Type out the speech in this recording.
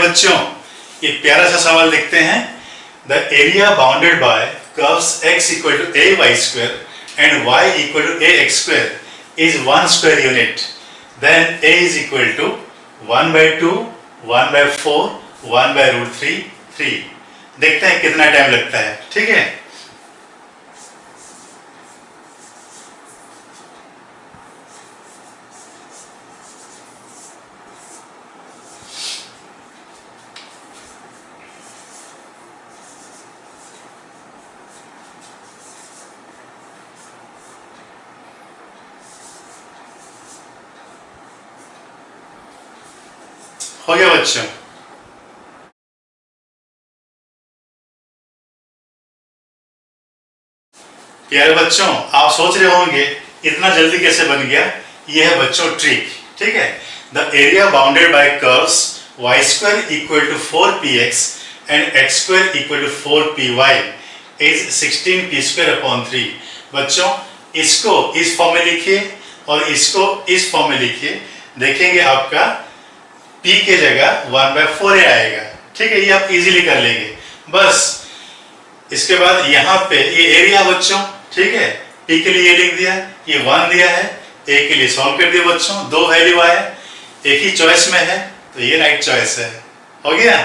बच्चों, ये प्यारा सा सवाल देखते हैं। The area bounded by curves x equal to a y square and y equal to a x square is 1 square unit, then a is equal to 1/2, 1/4, 1/√3, 3। देखते हैं कितना टाइम लगता है। ठीक है, हो गया बच्चों। प्यारे बच्चों, आप सोच रहे होंगे इतना जल्दी कैसे बन गया। ये है बच्चों ट्रिक। ठीक है, the area bounded by curves y square equal to 4px and x square equal to 4py is 16p square upon 3। बच्चों, इसको इस फॉर्म में लिखिए और इसको इस फॉर्म में लिखिए। देखेंगे आपका p के जगह 1/4 आएगा। ठीक है, ये आप इजीली कर लेंगे। बस इसके बाद यहाँ पे ये एरिया बच्चों, ठीक है, p के लिए ये लिख दिया, ये 1 दिया है, a के लिए सॉल्व कर दिया बच्चों। 2 वैल्यू आए, एक ही चॉइस में है, तो ये राइट चॉइस है। हो गया।